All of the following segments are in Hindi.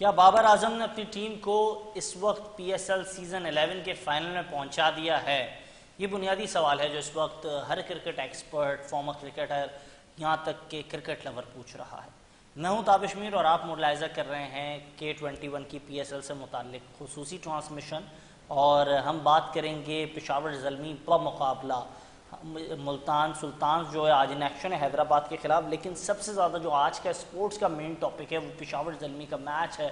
क्या बाबर आजम ने अपनी टीम को इस वक्त पीएसएल सीज़न 11 के फाइनल में पहुंचा दिया है? ये बुनियादी सवाल है जो इस वक्त हर क्रिकेट एक्सपर्ट, फॉर्मर क्रिकेटर, यहाँ तक के क्रिकेट लवर पूछ रहा है। मैं हूँ ताबिश मीर और आप मुलाहिज़ा कर रहे हैं K21 की पीएसएल से मुताल्लिक खुसूसी ट्रांसमिशन, और हम बात करेंगे पेशावर ज़ल्मी बमुकाबला मुल्तान सुल्तान जो है आज इन एक्शन है हैदराबाद के ख़िलाफ़। लेकिन सबसे ज़्यादा जो आज का स्पोर्ट्स का मेन टॉपिक है वो पेशावर ज़ल्मी का मैच है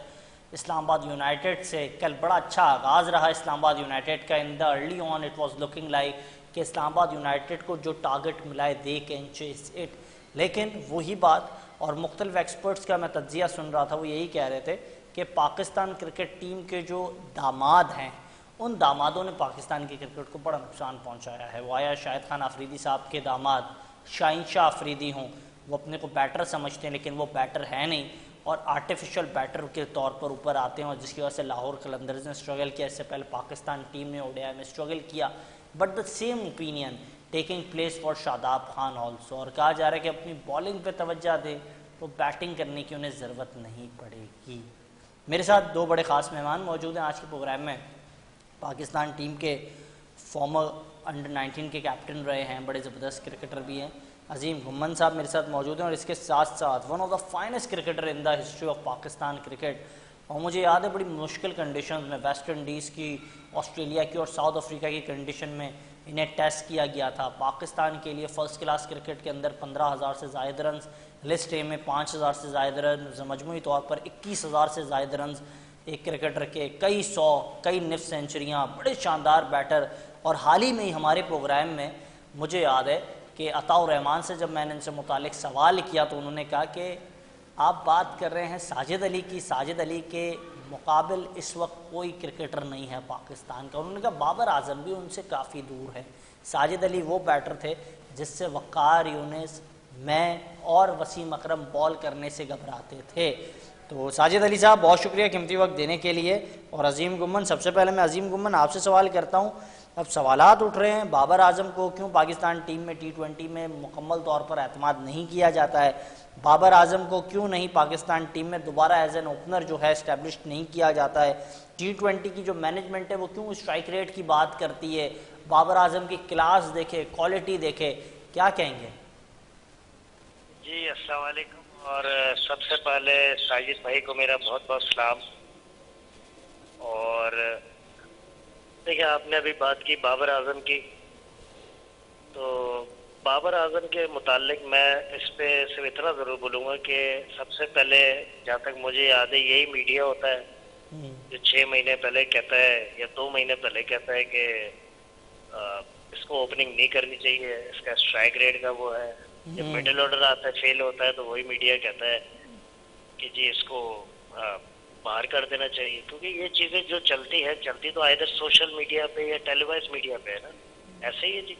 इस्लामाबाद यूनाइटेड से। कल बड़ा अच्छा आगाज़ रहा इस्लामाबाद यूनाइटेड का। In the early on it was looking like कि इस्लामाबाद यूनाइटेड को जो टारगेट मिला है दे कैन चेस इट, लेकिन वही बात और मुख्तलिफ एक्सपर्ट्स का मैं तज्जिया सुन रहा था, वो यही कह रहे थे कि पाकिस्तान क्रिकेट टीम के जो दामाद हैं उन दामादों ने पाकिस्तान की क्रिकेट को बड़ा नुकसान पहुंचाया है। वाया शाहिद खान अफरीदी साहब के दामाद शाहीन शाह अफरीदी हों, वो अपने को बैटर समझते हैं लेकिन वो बैटर है नहीं और आर्टिफिशियल बैटर के तौर पर ऊपर आते हैं, और जिसकी वजह से लाहौर कलंदर्स ने स्ट्रगल किया। इससे पहले पाकिस्तान टीम ने ओडीआई में स्ट्रगल किया, but the same opinion taking place for Shadab Khan also. और कहा जा रहा है कि अपनी बॉलिंग पर तवज्जो दे तो बैटिंग करने की उन्हें ज़रूरत नहीं पड़ेगी। मेरे साथ दो बड़े ख़ास मेहमान मौजूद हैं आज के प्रोग्राम में। पाकिस्तान टीम के फॉर्मर अंडर 19 के कैप्टन रहे हैं, बड़े ज़बरदस्त क्रिकेटर भी हैं, अजीम गुम्मन साहब मेरे साथ मौजूद हैं, और इसके साथ साथ one of the finest cricketer in the history of Pakistan cricket. और मुझे याद है बड़ी मुश्किल कंडीशन में वेस्ट इंडीज़ की, ऑस्ट्रेलिया की और साउथ अफ्रीका की कंडीशन में इन्हें टेस्ट किया गया था। पाकिस्तान के लिए फ़र्स्ट क्लास क्रिकेट के अंदर 15,000 से ज़ायद रन, लिस्ट ए में 5,000 से ज़ायद रन, मजमूई तौर पर 21,000 से ज़ायद रन एक क्रिकेटर के, कई सौ कई निफ सेंचुरियाँ, बड़े शानदार बैटर। और हाल ही में ही हमारे प्रोग्राम में मुझे याद है कि अताउर रहमान से जब मैंने इनसे मुतालिक सवाल किया तो उन्होंने कहा कि आप बात कर रहे हैं साजिद अली की, साजिद अली के मुकाबिल इस वक्त कोई क्रिकेटर नहीं है पाकिस्तान का। उन्होंने कहा बाबर आजम भी उनसे काफ़ी दूर है। साजिद अली वो बैटर थे जिससे वक़ार यूनिस, मैं और वसीम अकरम बॉल करने से घबराते थे। तो साजिद अली साहब बहुत शुक्रिया कीमती वक्त देने के लिए। और अजीम गुम्मन, सबसे पहले मैं अजीम गुम्मन आपसे सवाल करता हूँ। अब सवालात उठ रहे हैं बाबर आजम को क्यों पाकिस्तान टीम में T20 में मुकम्मल तौर पर एतमाद नहीं किया जाता है, बाबर आजम को क्यों नहीं पाकिस्तान टीम में दोबारा एज एन ओपनर जो है इस्टेब्लिश नहीं किया जाता है, T20 की जो मैनेजमेंट है वो क्यों स्ट्राइक रेट की बात करती है, बाबर आजम की क्लास देखे, क्वालिटी देखे, क्या कहेंगे? जी अस्सलाम वालेकुम। और सबसे पहले साजिद भाई को मेरा बहुत बहुत सलाम। और देखिए, आपने अभी बात की बाबर आजम की, तो बाबर आजम के मुतालिक मैं इस पे सिर्फ इतना ज़रूर बोलूँगा कि सबसे पहले जहाँ तक मुझे याद है यही मीडिया होता है जो 6 महीने पहले कहता है या 2 महीने पहले कहता है कि इसको ओपनिंग नहीं करनी चाहिए, इसका स्ट्राइक रेट का वो है। जब मिडिल ऑर्डर आता है फेल होता है तो वही मीडिया कहता है कि जी इसको बाहर कर देना चाहिए, क्योंकि ये चीजें जो चलती तो आइदर सोशल मीडिया पे या टेलीवाइज मीडिया पे है ना, ऐसे ही है जी।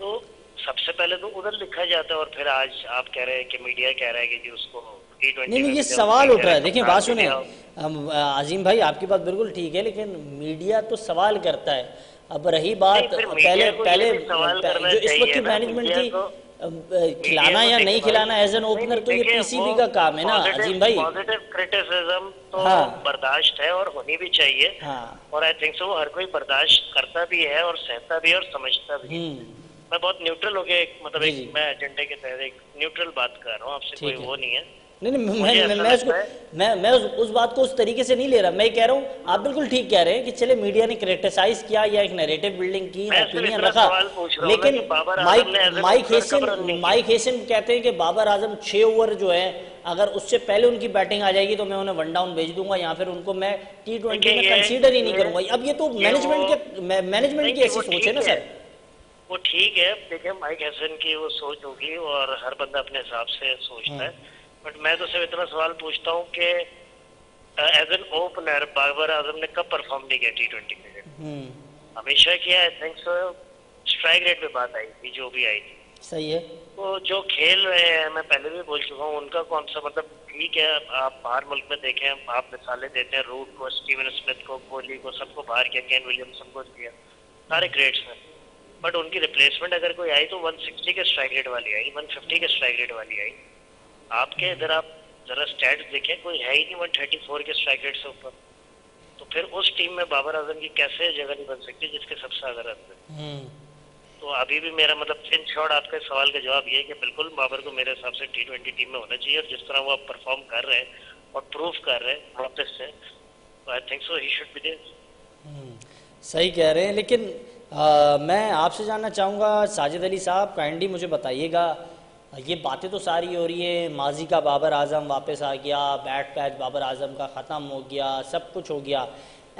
तो सबसे पहले तो उधर लिखा जाता है और फिर आज आप कह रहे हैं कि मीडिया कह रहा है कि जी उसको T20 नहीं, ये सवाल उठ रहा है। देखिए बात सुने अजीम भाई, आपकी बात बिल्कुल ठीक है, लेकिन मीडिया तो सवाल करता है। अब रही बात पहले जो इस वक्त की मैनेजमेंट की खिलाना या नहीं खिलाना एज एन ओपनर, तो ये पीसीबी का काम है ना अजीम भाई। पॉजिटिव क्रिटिसिज्म तो बर्दाश्त है और होनी भी चाहिए। और आई थिंक सो हर कोई बर्दाश्त करता भी है और सहता भी है और समझता भी है। मैं बहुत न्यूट्रल हो गया, मतलब मैं एजेंडे के तहत एक न्यूट्रल बात कर रहा हूँ आपसे, कोई वो नहीं है। नहीं, मैं उस बात को उस तरीके से नहीं ले रहा। मैं कह रहा हूँ आप बिल्कुल ठीक कह रहे हैं कि चले मीडिया ने क्रिटिसाइज किया या एक नैरेटिव बिल्डिंग की, ओपिनियन रखा, लेकिन माइक हेसन कहते हैं कि बाबर आजम 6 ओवर जो है अगर उससे पहले उनकी बैटिंग आ जाएगी तो मैं उन्हें 1 डाउन भेज दूंगा या फिर उनको मैं T20 में कंसीडर ही नहीं करूंगा। अब ये तो मैनेजमेंट की ऐसी सोच है ना सर। वो ठीक है, देखिए माइक हेसन की वो सोच होगी और हर बंदा अपने हिसाब से सोचता है, बट मैं तो सिर्फ इतना सवाल पूछता हूँ कि एज एन ओपनर बाबर आजम ने कब परफॉर्म नहीं किया T20 क्रिकेट? हमेशा किया। आई थिंक सो स्ट्राइक रेट पे बात आई थी, जो भी आई थी, सही है। तो जो खेल रहे हैं, मैं पहले भी बोल चुका हूँ, उनका कौन सा मतलब ठीक है। आप बाहर मुल्क में देखें, आप मिसालें देते हैं, रूट को, स्टीवन स्मिथ को, कोहली को, सबको बाहर किया, केन विलियमसन को किया, सारे ग्रेट्स हैं, बट उनकी रिप्लेसमेंट अगर कोई आई तो 160 के स्ट्राइक रेट वाली आई, 150 के स्ट्राइक रेट वाली आई। आपके इधर आप जरा स्टैट्स देखें, कोई है ही नहीं 134 के स्ट्राइक रेट से ऊपर। तो फिर उस टीम में बाबर आजम की कैसे जगह नहीं बन सकती जिसके सबसे ज्यादा रन है। तो अभी भी मेरा मतलब इन शॉर्ट आपके सवाल का जवाब ये है कि बिल्कुल बाबर को मेरे हिसाब से T20 टीम में होना चाहिए, और जिस तरह वो अब परफॉर्म कर रहे हैं और प्रूव कर रहे हैं वापस से, तो I think so he should be there. सही कह रहे हैं, लेकिन मैं आपसे जानना चाहूँगा साजिद अली साहब, काइंडली मुझे बताइएगा, ये बातें तो सारी हो रही है, माजी का बाबर आजम वापस आ गया, बैट पैच बाबर आजम का ख़त्म हो गया, सब कुछ हो गया।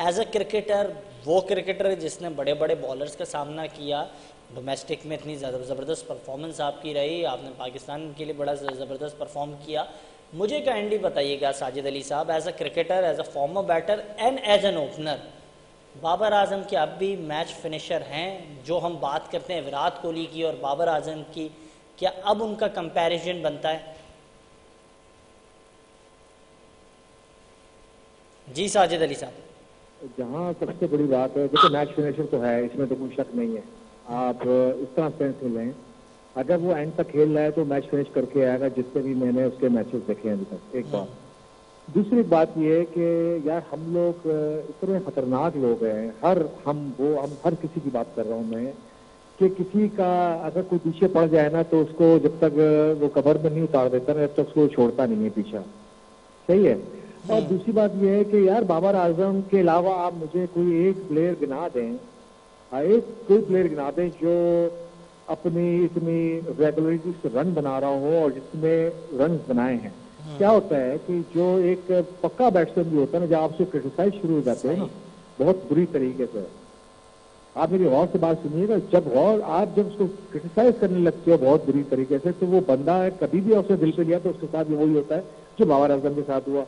एज अ क्रिकेटर, वो क्रिकेटर जिसने बड़े बड़े बॉलर्स का सामना किया, डोमेस्टिक में इतनी ज़बरदस्त परफॉर्मेंस आपकी रही, आपने पाकिस्तान के लिए बड़ा ज़बरदस्त परफॉर्म किया। मुझे काइंडली बताइएगा साजिद अली साहब, as a cricketer, as a former batter and as an opener, Babar Azam के अब भी मैच फिनिशर हैं? जो हम बात करते हैं विराट कोहली की और बाबर आजम की, क्या अब उनका कंपैरिजन बनता है? जी साजिद अली साहब। जहाँ सबसे बड़ी बात है, देखो मैच फिनिशर तो है, इसमें तो कोई शक नहीं है। आप इस तरह सेंस में लें, अगर वो एंड तक खेल रहा है तो मैच फिनिश करके आएगा, जिससे भी मैंने उसके मैचेस देखे हैं अभी तक। एक बात। दूसरी बात ये है कि यार हम लोग इतने खतरनाक लोग हैं, हम हर किसी की बात कर रहा हूँ मैं, कि किसी का अगर कोई पीछे पड़ जाए ना तो उसको जब तक वो कबर में नहीं उतार देता ना, जब तक उसको छोड़ता नहीं है पीछा। सही है। और दूसरी बात यह है कि यार बाबर आजम के अलावा आप मुझे कोई एक प्लेयर गिना दें, कोई प्लेयर गिना दें जो अपनी इतनी रेगुलरिटी से रन बना रहा हो और जिसने रन बनाए हैं। क्या होता है कि जो एक पक्का बैट्समैन भी होता है ना, जब आपसे क्रिटिसाइज शुरू हो जाते हैं ना बहुत बुरी तरीके से, आप मेरी गौर से बात सुनिएगा, आप जब उसको क्रिटिसाइज करने लगते हो बहुत बुरी तरीके से, तो वो बंदा कभी भी उसने दिल पे लिया तो उसके साथ वही होता है जो बाबर आजम के साथ हुआ।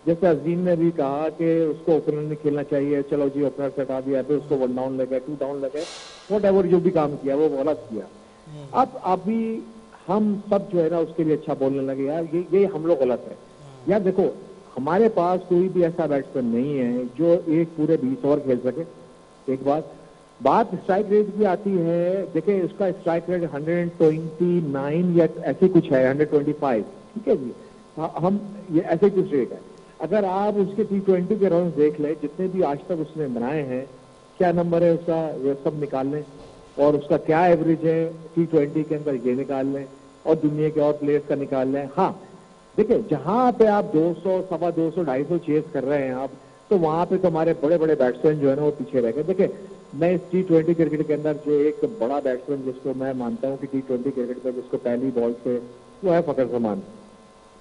जैसे अजीम ने भी कहा कि उसको ओपनर नहीं खेलना चाहिए, चलो जी ओपनर से हटा दिया, फिर उसको 1 डाउन लगे, 2 डाउन लगे, वॉट एवर जो भी काम किया वो गलत किया। अब अभी हम सब जो है ना उसके लिए अच्छा बोलने लगे, यार ये हम लोग गलत है। यार देखो, हमारे पास कोई भी ऐसा बैट्समैन नहीं है जो एक पूरे 20 ओवर खेल सके। एक बात स्ट्राइक रेट की आती है, देखिए उसका स्ट्राइक रेट 129 या ऐसे कुछ है, 125, ठीक है जी। हम ये ऐसे कुछ रेट है। अगर आप उसके T20 के रन देख लें, जितने भी आज तक उसने बनाए हैं, क्या नंबर है उसका, ये सब निकाल लें, और उसका क्या एवरेज है T20 के अंदर ये निकाल लें, और दुनिया के और प्लेयर्स का निकाल लें। हाँ देखिए, जहां पे आप 200, 250, 250 चेस कर रहे हैं आप, तो वहां पे तो हमारे बड़े बड़े बैट्समैन जो है ना वो पीछे रह गए। देखिए, मैं इस T20 क्रिकेट के अंदर जो एक बड़ा बैट्समैन जिसको मैं मानता हूँ कि T20 क्रिकेट में जिसको पहली बॉल से, वो है फकर जमान।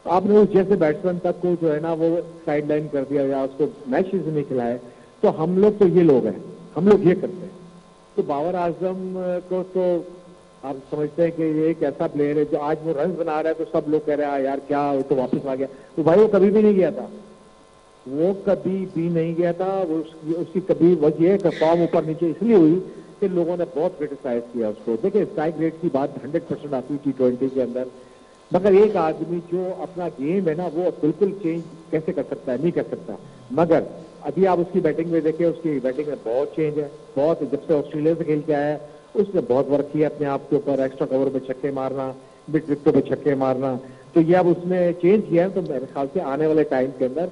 आपने उस जैसे बैट्समैन तक को जो है ना वो साइड लाइन कर दिया या उसको मैचेस नहीं खिलाए, तो हम लोग तो ये लोग हैं, हम लोग ये करते हैं। तो बाबर आजम को तो आप समझते हैं कि ये एक ऐसा प्लेयर है जो आज वो रन बना रहा है, तो सब लोग कह रहे हैं यार क्या वो तो वापस आ गया। तो भाई वो कभी भी नहीं गया था, वो कभी भी नहीं गया था। वो उसकी कभी वजह फॉर्म ऊपर नीचे इसलिए हुई कि लोगों ने बहुत क्रिटिसाइज किया उसको। देखिए, स्ट्राइक रेट की बात 100% आती है T20 के अंदर, मगर एक आदमी जो अपना गेम है ना वो बिल्कुल चेंज कैसे कर सकता है, नहीं कर सकता। मगर अभी आप उसकी बैटिंग में देखिए, उसकी बैटिंग में बहुत चेंज है, बहुत। जब से ऑस्ट्रेलिया से खेल के आया है उसने बहुत वर्क किया अपने आप के ऊपर, एक्स्ट्रा कवर पे छक्के मारना, मिड विकेटों पे छक्के मारना, तो ये अब उसने चेंज किया है। तो मेरे ख्याल से आने वाले टाइम के अंदर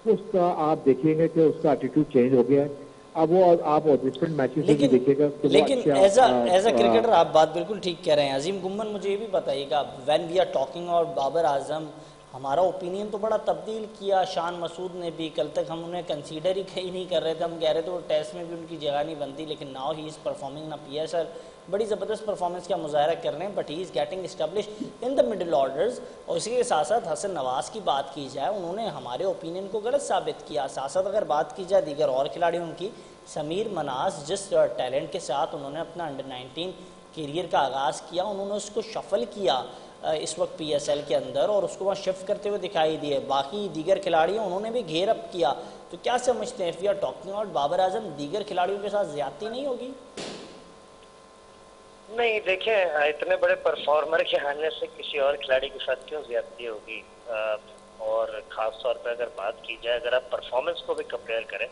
उसका आप देखेंगे कि उसका एटीट्यूड चेंज हो गया है। अब वो आप डिफरेंट मैचेस में भी देखिएगा। लेकिन एज अ क्रिकेटर आप बात बिल्कुल ठीक कह रहे हैं। अजीम गुम्मन, मुझे ये भी बताइएगा, when we are talking about Babar Azam, हमारा ओपिनियन तो बड़ा तब्दील किया शान मसूद ने भी। कल तक हम उन्हें कंसीडर ही कहीं नहीं कर रहे थे, हम कह रहे थे वो टेस्ट में भी उनकी जगह नहीं बनती, लेकिन नाउ ही इज़ परफॉर्मिंग ना PSL, बड़ी ज़बरदस्त परफॉर्मेंस का मुजाहरा कर रहे हैं, but he is getting establish in the middle orders. और इसी के साथ साथ हसन नवाज़ की बात की जाए, उन्होंने हमारे ओपिनियन को गलत साबित किया। साथ साथ अगर बात की जाए दीगर और खिलाड़ियों की, समीर मनास जिस टैलेंट के साथ उन्होंने अपना अंडर-19 करियर का आगाज़ किया, उन्होंने उसको शफल किया इस वक्त PSL के अंदर और उसको वहाँ शिफ्ट करते हुए दिखाई दिए। बाकी दीगर खिलाड़ियों उन्होंने भी घेर अप किया। तो क्या समझते हैं, if we are talking about Babar Azam, दीगर खिलाड़ियों के साथ ज्यादती नहीं होगी? नहीं, देखें, इतने बड़े परफॉर्मर के आने से किसी और खिलाड़ी के साथ क्यों ज्यादती होगी। और खास तौर पे अगर बात की जाए, अगर आप परफॉर्मेंस को भी कंपेयर करें,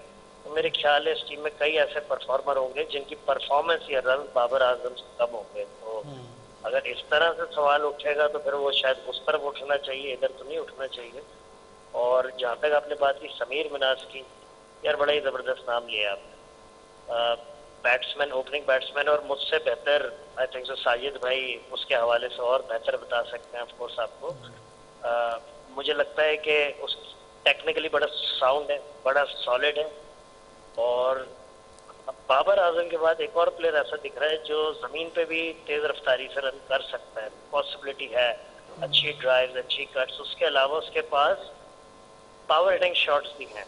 तो मेरे ख्याल है इस टीम में कई ऐसे परफॉर्मर होंगे जिनकी परफॉर्मेंस या रन बाबर आजम से कम होंगे। तो अगर इस तरह से सवाल उठेगा तो फिर वो शायद उस तरफ उठना चाहिए, इधर तो नहीं उठना चाहिए। और जहाँ तक आपने बात की समीर मिनाज की, यार बड़ा ही ज़बरदस्त नाम लिया आपने। बैट्समैन, ओपनिंग बैट्समैन, और मुझसे बेहतर आई थिंक सो साजिद भाई उसके हवाले से और बेहतर बता सकते हैं ऑफ कोर्स आपको। मुझे लगता है कि उस टेक्निकली बड़ा साउंड है, बड़ा सॉलिड है। और बाबर आजम के बाद एक और प्लेयर ऐसा दिख रहा है जो जमीन पे भी तेज रफ्तारी से रन कर सकता है, पॉसिबिलिटी है, अच्छी ड्राइव्स, अच्छी कट्स, उसके अलावा उसके पास पावर हिटिंग शॉट्स भी हैं।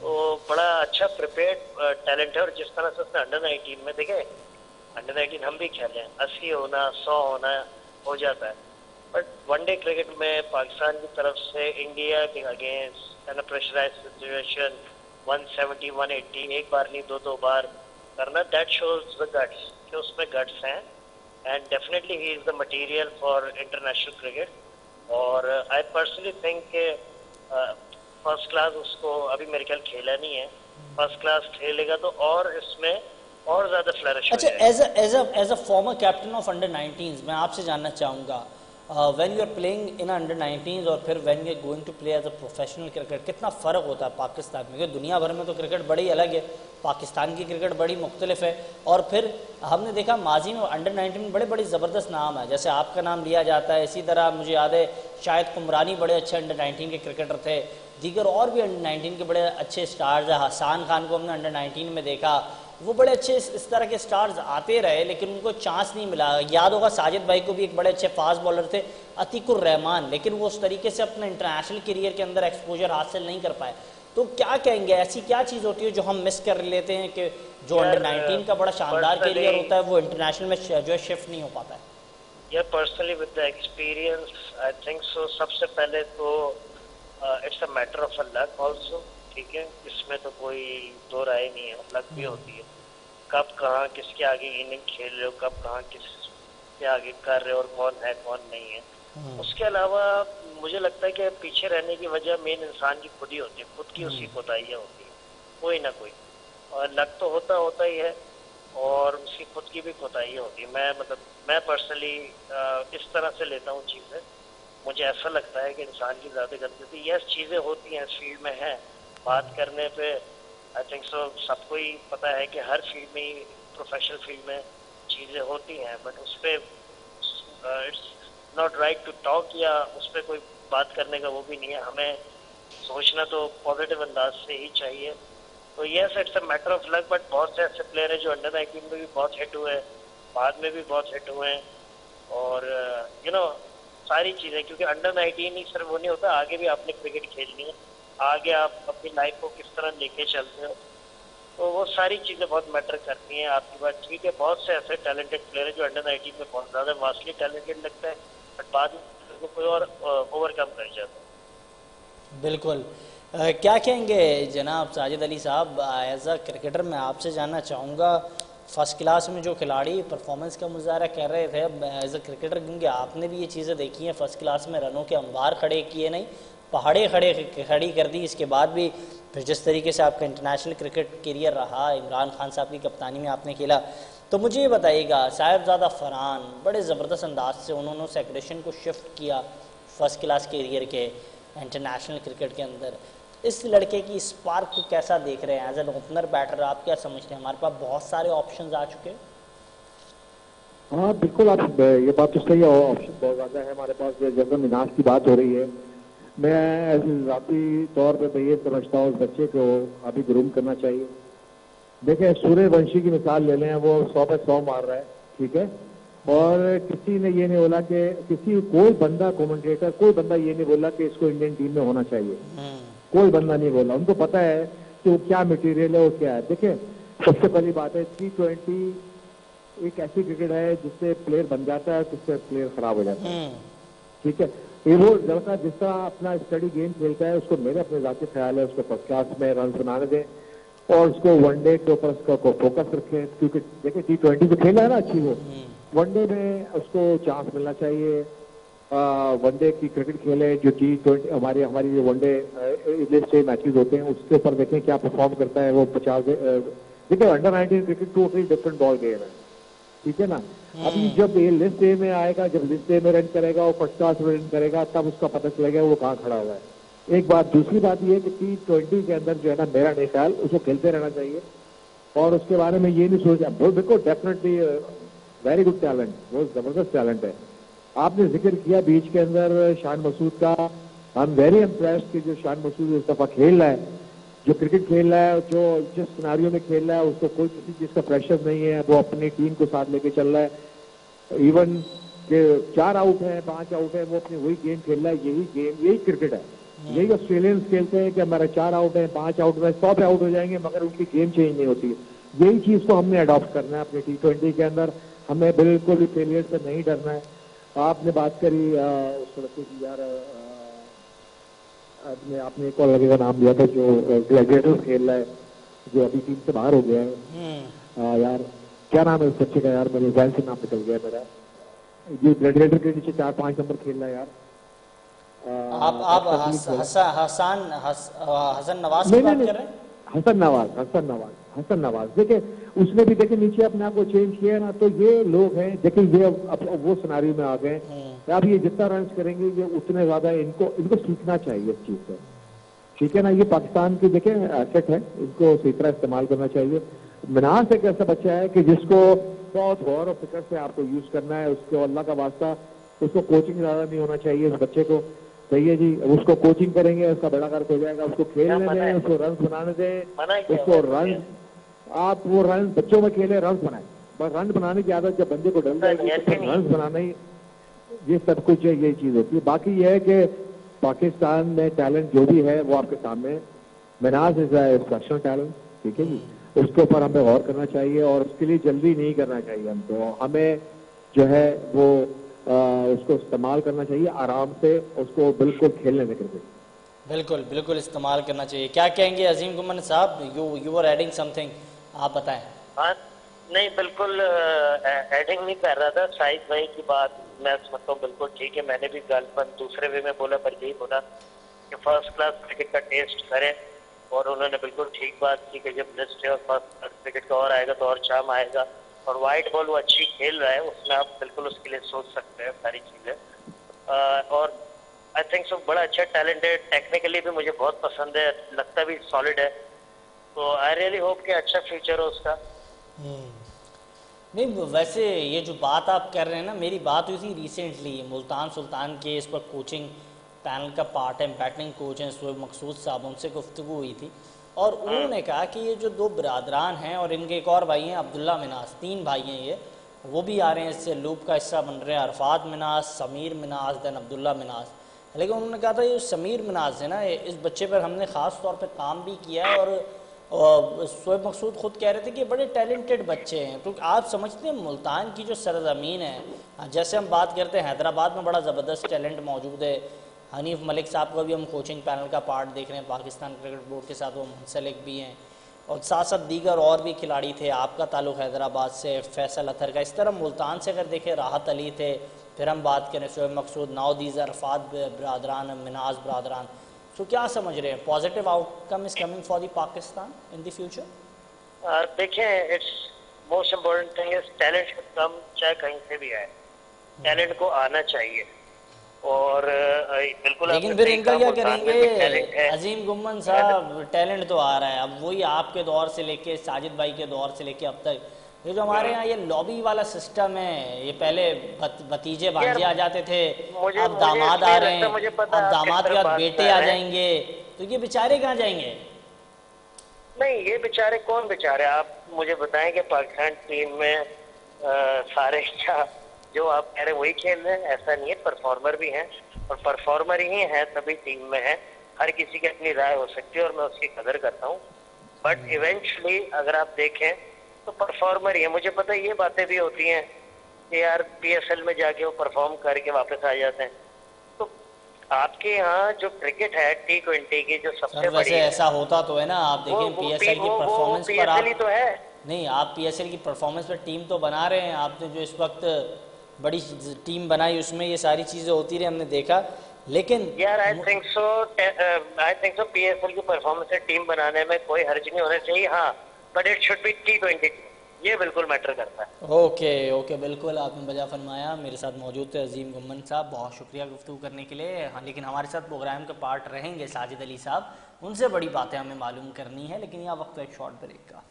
तो बड़ा अच्छा प्रिपेयर्ड टैलेंट है। और जिस तरह से उसने अंडर 19 में देखे, अंडर 19 हम भी खेले, 80 होना 100 होना हो जाता है, बट वनडे क्रिकेट में पाकिस्तान की तरफ से इंडिया के अगेंस्ट इन अ प्रेशराइज्ड सिचुएशन 170 180 एक बार नहीं दो बार करना, दैट शोज द गट्स कि उसमें गट्स हैं। And definitely he is the material for international cricket. और I personally think first class उसको अभी मेरे ख्याल खेला नहीं है, फर्स्ट क्लास खेलेगा तो और इसमें और ज्यादा फ्लरिश हो अच्छा, जाएगा। As a former captain of under 19 मैं आपसे जानना चाहूँगा, when you are playing in under 19 और फिर when you are going to play as a professional cricket, कितना फ़र्क होता है पाकिस्तान में? क्योंकि दुनिया भर में तो क्रिकेट बड़ी अलग है, पाकिस्तान की क्रिकेट बड़ी मुख्तलिफ है। और फिर हमने देखा माजी में अंडर 19 बड़े बड़े ज़बरदस्त नाम है, जैसे आपका नाम लिया जाता है, इसी तरह मुझे याद है शायद कुमरानी बड़े अच्छे अंडर 19 के क्रिकेटर थे, दीगर और भी अंडर 19 के बड़े अच्छे स्टार्स हैं। हसान खान को हमने अंडर 19 में देखा, वो बड़े अच्छे इस तरह के स्टार्स आते रहे लेकिन उनको चांस नहीं मिला। याद होगा साजिद भाई को भी, एक बड़े अच्छे फास्ट बॉलर थे अतीकुर रहमान, लेकिन वो उस तरीके से अपने इंटरनेशनल करियर के अंदर एक्सपोजर हासिल नहीं कर पाए। तो क्या कहेंगे, ऐसी क्या चीज़ होती है जो हम मिस कर लेते हैं कि जो अंडर 19 का बड़ा शानदार करियर होता है वो इंटरनेशनल में जो है शिफ्ट नहीं हो पाता है? या personally with the experience I think सो सबसे पहले तो it's a matter of a luck also, ठीक है, इसमें तो कोई दो राय नहीं है, लक भी होती है। कब कहाँ किसके आगे इनिंग खेल रहे हो, कब कहाँ किसके आगे कर रहे हो और कौन है कौन नहीं है। उसके अलावा मुझे लगता है कि पीछे रहने की वजह मेन इंसान की खुद ही होती है, खुद की उसकी कोताहियाँ होती है, कोई ना कोई। और लक तो होता ही है और उसकी खुद की भी कोताहियाँ होती है। मैं पर्सनली इस तरह से लेता हूँ चीज़ें। मुझे ऐसा लगता है कि इंसान की ज़्यादा गलती, यस चीज़ें होती हैं, इस फील्ड में है, बात करने पे आई थिंक सो सबको ही पता है कि हर फील्ड में ही, प्रोफेशनल फील्ड में चीज़ें होती हैं, बट उस पर it's not right to talk, या उस पर कोई बात करने का वो भी नहीं है। हमें सोचना तो पॉजिटिव अंदाज से ही चाहिए। तो yes it's a matter of luck, but बहुत से ऐसे प्लेयर हैं जो अंडर 19 में भी बहुत हिट हुए, बाद में भी बहुत हिट हुए हैं। और यू नो सारी चीज़ें, क्योंकि अंडर 19 ही सिर्फ वो नहीं होता, आगे भी आपने क्रिकेट खेलनी है, आगे आप अपनी लाइफ को किस तरह लेके चलते हो, तो वो सारी चीज़ें बहुत मैटर करती हैं। आपकी बात ठीक है, बहुत से ऐसे टैलेंटेड प्लेयर हैं जो अंडर 19 में बहुत ज़्यादा वास्टली टैलेंटेड लगता है, बट बाद में कोई और ओवरकम कर जाता है। बिल्कुल। क्या कहेंगे जनाब साजिद अली साहब, एज अ क्रिकेटर मैं आपसे जानना चाहूँगा, फर्स्ट क्लास में जो खिलाड़ी परफॉर्मेंस का मुजाहरा कर रहे थे, एज अ क्रिकेटर क्योंकि आपने भी ये चीज़ें देखी हैं, फर्स्ट क्लास में रनों के अंबार खड़े किए, नहीं पहाड़े खड़ी कर दी, इसके बाद भी फिर जिस तरीके से आपका इंटरनेशनल क्रिकेट करियर रहा, इमरान खान साहब की कप्तानी में आपने खेला, तो मुझे ये बताइएगा साहिबजादा फरहान बड़े ज़बरदस्त अंदाज से उन्होंने उस एग्रेशन को शिफ्ट किया फर्स्ट क्लास करियर के इंटरनेशनल क्रिकेट के अंदर। इस लड़के की स्पार्क को कैसा देख रहे हैं एज एन ओपनर बैटर? आप क्या समझते हैं, हमारे पास बहुत सारे ऑप्शंस आ चुके हैं? हाँ बिल्कुल, आप ये बात तो सही है, ऑप्शन बहुत ज़्यादा है हमारे पास। जैसे मिनाज की बात हो रही है, मैं ऐसे ज़ाती तौर पे ये समझता हूँ उस बच्चे को अभी ग्रूम करना चाहिए। देखिए सूर्यवंशी की मिसाल ले लें, वो 100 पे 100 मार रहा है, ठीक है, और किसी ने ये नहीं बोला कि कोई बंदा कमेंटेटर, कोई बंदा ये नहीं बोला कि इसको इंडियन टीम में होना चाहिए, कोई बंदा नहीं बोला। उनको पता है कि वो क्या मटेरियल है, वो क्या है। देखिए सबसे पहली बात है, T20 एक ऐसी क्रिकेट है जिससे प्लेयर बन जाता है, जिससे प्लेयर खराब हो जाता है, ठीक है। ये वो लड़का जिस तरह अपना स्टडी गेम खेलता है, उसको मेरे अपने जाती ख्याल है उसको फर्स्ट क्लास में रन बनाने दें और उसको वनडे के ऊपर उसका फोकस रखें, क्योंकि देखिए T20 जो खेला है ना अच्छी, वो वनडे में उसको चांस मिलना चाहिए। वनडे की क्रिकेट खेले, जो T20 हमारी जो वनडे लिस्ट से मैचेस होते हैं उसके ऊपर देखें क्या परफॉर्म करता है वो। 50 देखिए under 19 cricket totally different ball game है, ठीक है ना। अभी जब ये लिस्ट ए में आएगा, जब लिस्ट ए में रन करेगा, वो फर्स्ट क्लास में रन करेगा, तब उसका पता चलेगा वो कहाँ खड़ा हुआ है। एक बात, दूसरी बात ये है कि T20 के अंदर जो है ना, मेरा नहीं ख्याल उसको खेलते रहना चाहिए और उसके बारे में ये नहीं सोचा। बिल्कुल डेफिनेटली वेरी गुड टैलेंट, बहुत जबरदस्त टैलेंट है। आपने जिक्र किया बीच के अंदर शान मसूद का, आई एम वेरी इम्प्रेस्ड कि जो शान मसूद इस दफा खेल रहा है, जो क्रिकेट खेल रहा है, जो जिस सिनारियो में खेल रहा है, उसको कोई किसी चीज का प्रेशर नहीं है, वो अपनी टीम को साथ लेके चल रहा है। इवन के 4 आउट है 5 आउट है, वो अपनी वही गेम खेल रहा है। यही गेम, यही क्रिकेट है। यही ऑस्ट्रेलियंस खेलते हैं कि हमारा 4 आउट है 5 आउट में 100 पे आउट हो जाएंगे, मगर उनकी गेम चेंज नहीं होती। यही चीज को हमने अडॉप्ट करना है अपने T20 के अंदर। हमें बिल्कुल भी फेलियर से नहीं डरना है। आपने बात करी उस लड़के की यार, आपने एक और लड़के का नाम दिया था जो ग्लैडिएटर्स खेल रहा है, जो अभी टीम से बाहर हो गया है। यार क्या नाम है उस बच्चे का यार, मेरे जहन से नाम निकल गया मेरा। ये ग्लैडिएटर के नीचे 4-5 नंबर खेल रहा है यार। आप हसन नवाज की बात कर रहे हैं? हसन नवाज देखिए, उसने भी देखिए नीचे अपने आप को चेंज किया ना। तो ये लोग हैं, देखिए ये अब वो सिनारियो में आ गए। अब ये जितना रन करेंगे ये उतने ज्यादा इनको सीखना चाहिए इस चीज से, ठीक है ना। ये पाकिस्तान की देखिए एसेट है, इनको सही तरह इस्तेमाल करना चाहिए। मिनाज एक ऐसा बच्चा है कि जिसको बहुत गौर और फिक्र से आपको यूज करना है। उसको अल्लाह का वास्ता, उसको कोचिंग ज्यादा नहीं होना चाहिए इस बच्चे को, सही है जी। उसको कोचिंग करेंगे उसका बड़ा गर्क हो जाएगा। उसको खेलने दें, उसको रन बनाने दें, उसको रन, आप वो रन बच्चों में खेले, रन बनाए। बस रन बनाने की आदत जब बंदे को डल जाएगी तो रन बनाना ही, ये सब कुछ है, यही चीज होती है। बाकी ये है कि पाकिस्तान में टैलेंट जो भी है वो आपके सामने। मिनाज इज एक्सेप्शनल टैलेंट, ठीक है जी। उसके ऊपर हमें गौर करना चाहिए और उसके लिए जल्दी नहीं करना चाहिए हमको। हमें जो है वो उसको इस्तेमाल करना चाहिए आराम से, उसको बिल्कुल खेलने दें क्रिकेट। बिल्कुल बिल्कुल इस्तेमाल करना चाहिए। क्या कहेंगे अजीम गुमन साहब? यू आर एडिंग समथिंग, आप बताएं। हाँ, नहीं बिल्कुल एडिंग नहीं कर रहा था। शाहिद भाई की बात मैं समझता हूँ बिल्कुल ठीक है। मैंने भी गलत दूसरे वे में बोला, पर यही बोला कि फर्स्ट क्लास क्रिकेट का टेस्ट करें, और उन्होंने बिल्कुल ठीक बात की कि जब लिस्ट है और फर्स्ट क्लास क्रिकेट का और आएगा तो और चाम आएगा। और वाइट बॉल वो अच्छी खेल रहा है, उसमें आप बिल्कुल उसके लिए सोच सकते हैं सारी चीजें। और आई थिंक सो बड़ा अच्छा टैलेंट है, टेक्निकली भी मुझे बहुत पसंद है, लगता भी सॉलिड है। तो आई रियली होप कि अच्छा फ्यूचर हो उसका। नहीं, वैसे ये जो बात आप कर रहे हैं ना, मेरी बात हुई थी रिसेंटली मुल्तान सुल्तान के, इस पर कोचिंग पैनल का पार्ट है, बैटिंग कोच हैं शोएब मकसूद साहब, उनसे गुफ्तगू हुई थी और उन्होंने कहा कि ये जो 2 बिरादरान हैं और इनके एक और भाई हैं अब्दुल्ला मिनाज, 3 भाई हैं ये, वो भी आ रहे हैं इससे लूप का हिस्सा बन रहे हैं। अरफात मिनाज, समीर मिनाज, दैन अब्दुल्ला मिनाज। लेकिन उन्होंने कहा था ये समीर मिनाज है ना, इस बच्चे पर हमने ख़ास तौर पे काम भी किया है और शोएब मकसूद खुद कह रहे थे कि बड़े टैलेंटेड बच्चे हैं। तो आप समझते हैं मुल्तान की जो सरज़मीन है, जैसे हम बात करते हैं हैदराबाद में बड़ा ज़बरदस्त टैलेंट मौजूद है। हनीफ मलिक साहब का भी हम कोचिंग पैनल का पार्ट देख रहे हैं, पाकिस्तान क्रिकेट बोर्ड के साथ वो मुंसलिक भी हैं, और साथ साथ दीगर और भी खिलाड़ी थे। आपका ताल्लुक़ हैदराबाद से, फैसल अतर का। इस तरह मुल्तान से अगर देखें राहत अली थे, फिर हम बात करें शोएब मकसूद, नाउदीज़, अरफात ब्रादरान, मिनाज ब्रादरान। तो क्या समझ रहे हैं, positive outcome is coming for the Pakistan in the future? देखें, it's most important thing is talent come चाहे कहीं से भी आए, टैलेंट को आना चाहिए। और बिल्कुल, लेकिन फिर इनका क्या करेंगे अजीम गुम्मन साहब? टैलेंट तो आ रहा है, अब वही आपके दौर से लेके साजिद भाई के दौर से लेके अब तक ये जो हमारे यहाँ ये लॉबी वाला सिस्टम है, ये पहले भतीजे भांजे आ जाते थे, अब दामाद आ रहे हैं, अब दामाद के बाद बेटे आ जाएंगे, तो ये बेचारे कहाँ जाएंगे? नहीं, ये बेचारे कौन बेचारे, आप मुझे बताएं कि पाकिस्तान टीम में सारे क्या जो आप कह रहे हैं वही खेल रहे हैं? ऐसा नहीं है, परफॉर्मर भी हैं, और परफॉर्मर ही हैं सभी टीम में हैं। हर किसी की अपनी राय हो सकती है और मैं उसकी कदर करता हूँ, बट इवेंचुअली अगर आप देखें तो परफॉर्मर ही है। मुझे पता है ये बातें भी होती हैं कि यार PSL में जाके वो परफॉर्म करके वापस आ जाते हैं। तो आपके यहाँ जो क्रिकेट है T20 की जो सबसे बड़ी, ऐसा होता तो है ना, आप देखें PSL की परफॉर्मेंस पर आप तो है नहीं, आप PSL की परफॉर्मेंस पर टीम तो बना रहे हैं, आपने जो इस वक्त बड़ी टीम बनाई उसमें ये सारी चीजें होती रही, हमने देखा। लेकिन यार आई थिंक सो PSL की परफॉर्मेंस से टीम बनाने में कोई हर्ज नहीं होना चाहिए। हाँ, but it should be T20 ये बिल्कुल मैटर करता है। ओके ओके, बिल्कुल आपने बजा फरमाया। मेरे साथ मौजूद थे अजीम गुम्मन साहब, बहुत शुक्रिया गुफ्तगू करने के लिए। हाँ, लेकिन हमारे साथ प्रोग्राम के पार्ट रहेंगे साजिद अली साहब, उनसे बड़ी बातें हमें मालूम करनी है, लेकिन यह वक्त है एक शॉर्ट ब्रेक का।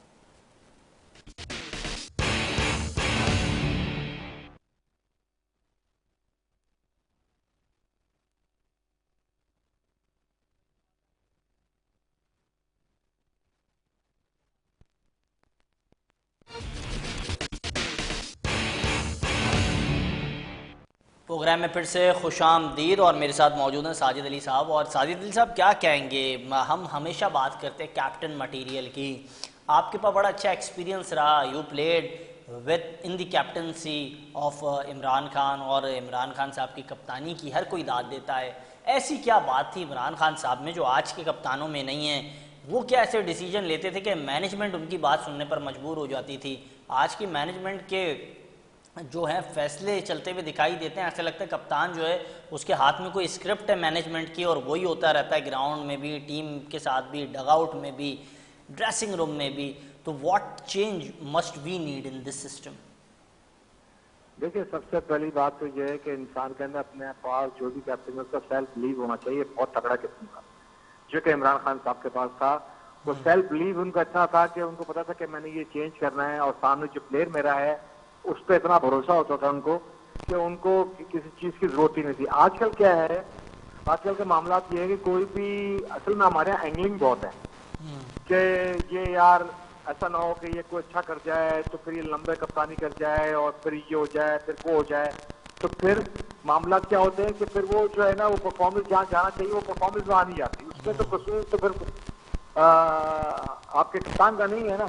प्रोग्राम में फिर से खुशामदीद, और मेरे साथ मौजूद हैं साजिद अली साहब। और साजिद अली साहब, क्या कहेंगे, हम हमेशा बात करते हैं कैप्टन मटेरियल की, आपके पास बड़ा अच्छा एक्सपीरियंस रहा, you played with in the captaincy of Imran Khan, और इमरान खान साहब की कप्तानी की हर कोई दाद देता है। ऐसी क्या बात थी इमरान खान साहब में जो आज के कप्तानों में नहीं है? वो क्या ऐसे डिसीजन लेते थे कि मैनेजमेंट उनकी बात सुनने पर मजबूर हो जाती थी? आज की मैनेजमेंट के जो है फैसले चलते हुए दिखाई देते हैं, ऐसा लगता है कप्तान जो है उसके हाथ में कोई स्क्रिप्ट है मैनेजमेंट की, और वही होता रहता है ग्राउंड में भी, टीम के साथ भी, डगआउट में भी, ड्रेसिंग रूम में भी। तो what change must we need in this system? देखिए, सबसे पहली बात तो यह है कि इंसान के अंदर अपने पास जो भी कैप्टन है उसका सेल्फ बिलीव होना चाहिए, बहुत तगड़ा किस्म का, जो कि इमरान खान साहब के पास था। वो सेल्फ बिलीव उनका अच्छा था कि उनको पता था कि मैंने ये चेंज करना है, और सामने जो प्लेयर मेरा है उस पर इतना भरोसा होता था उनको कि उनको किसी चीज की जरूरत ही नहीं थी। आजकल क्या है, आजकल के मामला ये है कि कोई भी, असल में हमारे यहाँ एंगलिंग बहुत है कि ये यार ऐसा ना हो कि ये कोई अच्छा कर जाए तो फिर ये लंबे कप्तानी कर जाए और फिर ये हो जाए, फिर वो हो जाए, तो फिर मामला क्या होते हैं कि फिर वो जो है ना, वो परफॉर्मेंस जहाँ जाना चाहिए वो परफॉर्मेंस वहाँ नहीं जाती। उसमें तो कसूर तो फिर आपके कप्तान का नहीं है ना।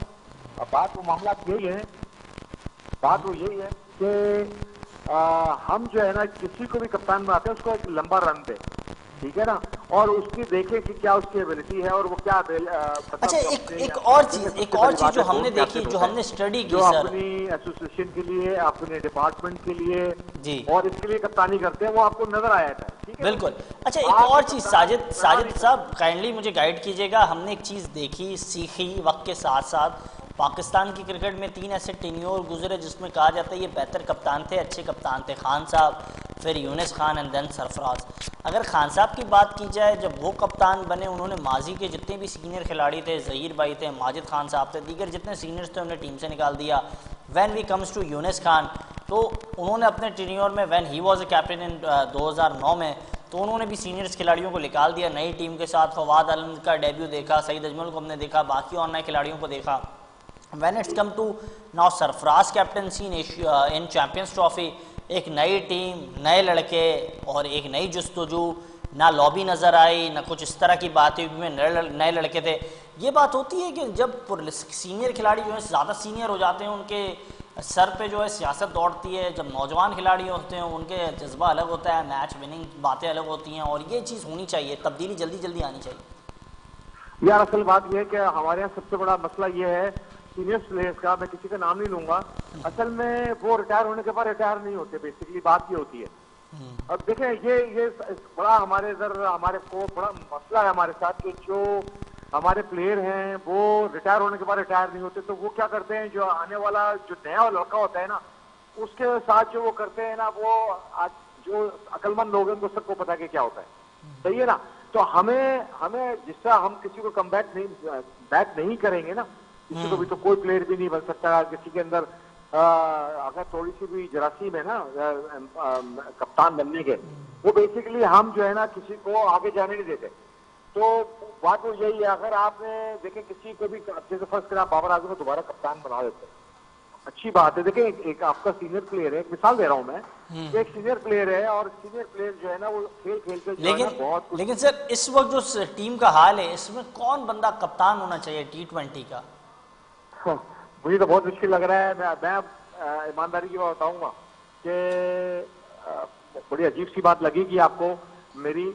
अब बात वो मामला यही है, बात वो यही है कि हम जो है ना किसी को भी कप्तान बनाते हैं उसको एक लंबा रन दे, ठीक है ना, और उसकी देखें कि क्या उसकी एबिलिटी है और वो क्या अच्छा, एक और चीज जो हमने देखी, जो हमने स्टडी की जो सर, अपनी एसोसिएशन के लिए, अपने डिपार्टमेंट के लिए जी, और इसके लिए कप्तानी करते हैं, वो आपको नजर आया था, ठीक है। बिल्कुल। अच्छा, एक और चीज साजिद साहब काइंडली मुझे गाइड कीजिएगा। हमने एक चीज देखी, सीखी वक्त के साथ साथ, पाकिस्तान की क्रिकेट में 3 ऐसे टेन्योर गुजरे जिसमें कहा जाता है ये बेहतर कप्तान थे, अच्छे कप्तान थे। खान साहब, फिर यूनिस खान एंड देन सरफराज। अगर खान साहब की बात की जाए, जब वो कप्तान बने उन्होंने माजी के जितने भी सीनियर खिलाड़ी थे, ज़हीर भाई थे, माजिद खान साहब थे, दीगर जितने सीनियर्स थे उन्हें टीम से निकाल दिया। When we comes to Younis Khan, तो उन्होंने अपने टेन्योर में, when he was a captain in 2009 में, तो उन्होंने भी सीनियर्स खिलाड़ियों को निकाल दिया। नई टीम के साथ फवाद आलम का डेब्यू देखा, सईद अजमल को हमने देखा, बाकी और नए खिलाड़ियों को देखा। When it's come to now Sarfaraz captaincy in champions trophy, एक नई टीम, नए लड़के और एक नई जुस्तजू, ना लॉबी नज़र आई, ना कुछ इस तरह की बात हुई में नए लड़के थे। ये बात होती है कि जब सीनियर खिलाड़ी जो है ज़्यादा सीनियर हो जाते हैं, उनके सर पे जो है सियासत दौड़ती है। जब नौजवान खिलाड़ी होते हैं उनके जज्बा अलग होता है, मैच विनिंग बातें अलग होती हैं, और ये चीज़ होनी चाहिए, तब्दीली जल्दी जल्दी आनी चाहिए। यार असल बात यह है कि हमारे यहाँ सबसे बड़ा मसला ये है सीनियर प्लेयर्स का, मैं किसी का नाम नहीं लूंगा, असल में वो रिटायर होने के बाद रिटायर नहीं होते, बेसिकली बात ये होती है। अब देखें, ये बड़ा हमारे इधर हमारे को बड़ा मसला है हमारे साथ कि जो हमारे प्लेयर हैं वो रिटायर होने के बाद रिटायर नहीं होते, तो वो क्या करते हैं, जो आने वाला जो नया लड़का होता है ना, उसके साथ जो वो करते हैं ना, वो आज जो अक्लमंद लोग हैं उनको सबको पता है कि क्या होता है, सही है ना। तो हमें जिस तरह हम किसी को कम बैक नहीं करेंगे ना, किसी को भी, तो कोई प्लेयर भी नहीं बन सकता किसी के अंदर अगर थोड़ी सी भी जरासीम है ना कप्तान बनने के, वो बेसिकली हम जो है ना किसी को आगे जाने नहीं देते। तो बात तो यही है, अगर आपने देखें किसी को भी जैसे फर्स्ट कर आप बाबर आजम को दोबारा कप्तान बना देते, अच्छी बात है। देखें एक आपका सीनियर प्लेयर है, एक मिसाल दे रहा हूं मैं, एक सीनियर प्लेयर है और सीनियर प्लेयर जो है ना वो खेल के बहुत, लेकिन सर इस वक्त जो टीम का हाल है, इसमें कौन बंदा कप्तान होना चाहिए T20 का? मुझे तो बहुत मुश्किल लग रहा है। मैं ईमानदारी की बात बताऊंगा कि बड़ी अजीब सी बात लगेगी आपको मेरी,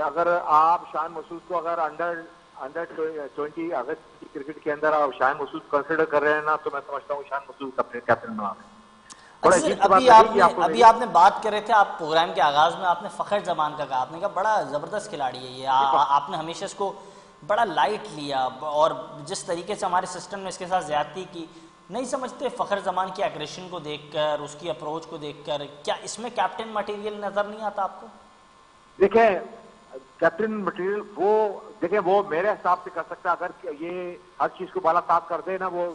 अगर आप शान मसूद को अगर अंडर 20 अगस्त की क्रिकेट के अंदर आप शान मसूद कंसिडर कर रहे हैं ना, तो मैं समझता हूँ शान मसूद अपने कैप्टन बना रहे हैं। अभी आपने बात कर रहे थे, आप प्रोग्राम के आगाज में आपने फखर जमान का कहा, आपने कहा बड़ा जबरदस्त खिलाड़ी है ये, आपने हमेशा इसको बड़ा लाइट लिया, और जिस तरीके से हमारे सिस्टम ने इसके साथ ज्यादती की, नहीं समझते फ़खर जमान की एग्रेशन को देखकर, उसकी अप्रोच को देखकर, क्या इसमें कैप्टन मटेरियल नजर नहीं आता आपको? देखिए कैप्टन मटेरियल वो देखिए वो मेरे हिसाब से कर सकता है, अगर ये हर चीज को बाला साफ कर दे ना, वो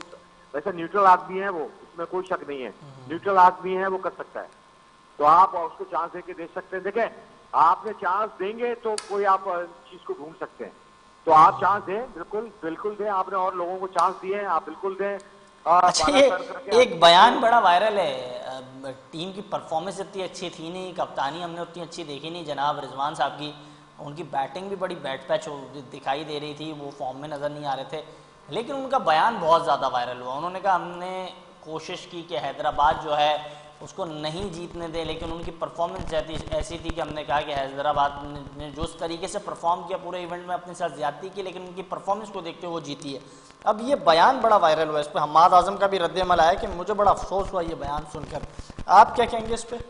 वैसे न्यूट्रल आदमी है वो, इसमें कोई शक नहीं है, न्यूट्रल आदमी है वो कर सकता है, तो आप उसको चांस देके दे सकते हैं। देखिए आपने चांस देंगे तो कोई आप चीज को ढूंढ सकते हैं, तो आप चांस दें, बिल्कुल बिल्कुल दें, आपने और लोगों को चांस दिए हैं, आप बिल्कुल दें। अच्छा, ये एक बयान बड़ा वायरल है, टीम की परफॉर्मेंस इतनी अच्छी थी नहीं, कप्तानी हमने उतनी अच्छी देखी नहीं जनाब रिजवान साहब की, उनकी बैटिंग भी बड़ी बैट पैच दिखाई दे रही थी, वो फॉर्म में नज़र नहीं आ रहे थे, लेकिन उनका बयान बहुत ज़्यादा वायरल हुआ। उन्होंने कहा हमने कोशिश की कि हैदराबाद जो है उसको नहीं जीतने दें, लेकिन उनकी परफॉर्मेंस ऐसी थी कि हमने कहा कि हैदराबाद ने जो उस तरीके से परफॉर्म किया पूरे इवेंट में अपने साथ ज्यादती की, लेकिन उनकी परफॉर्मेंस को देखते हुए वो जीती है। अब ये बयान बड़ा वायरल हुआ, इस पर हम्माद आजम का भी रद्द-ए-अमल आया कि मुझे बड़ा अफसोस हुआ ये बयान सुनकर, आप क्या कहेंगे इस पर?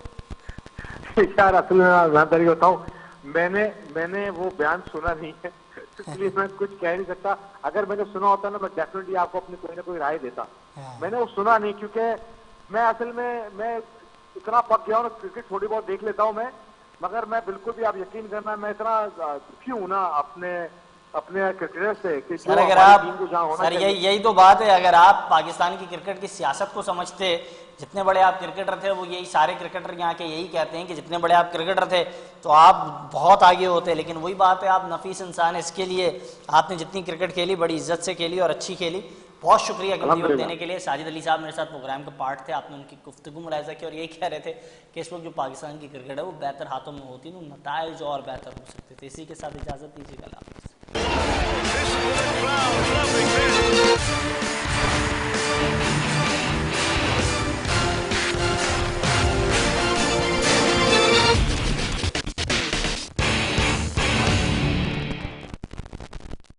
यार असल में मैं तरीके बताऊँ, मैंने वो बयान सुना नहीं है इसलिए मैं कुछ कह नहीं सकता। अगर मैंने सुना होता ना, मैं डेफिनेटली आपको अपनी कोई ना कोई राय देता। मैंने वो सुना नहीं, क्योंकि मैं असल में मैं इतना पक गया हूँ ना, क्रिकेट थोड़ी बहुत देख लेता हूँ मैं, मगर मैं बिल्कुल भी, आप यकीन करना, मैं इतना दुखी हूँ ना अपने क्रिकेटर से कि सर अगर आप सर यही तो बात है, अगर आप पाकिस्तान की क्रिकेट की सियासत को समझते, जितने बड़े आप क्रिकेटर थे, वो यही सारे क्रिकेटर यहाँ के यही कहते हैं कि जितने बड़े आप क्रिकेटर थे तो आप बहुत आगे होते, लेकिन वही बात है, आप नफीस इंसान है, इसके लिए आपने जितनी क्रिकेट खेली बड़ी इज्जत से खेली और अच्छी खेली। बहुत शुक्रिया कीमती वक्त देने के लिए। साजिद अली साहब मेरे साथ प्रोग्राम का पार्ट थे, आपने उनकी गुफ्तगू मुलाहिजा की और यही कह रहे थे कि इस वक्त जो पाकिस्तान की क्रिकेट है वो बेहतर हाथों में होती, तो नताइज और बेहतर हो सकते थे। इसी के साथ इजाज़त दीजिएगा।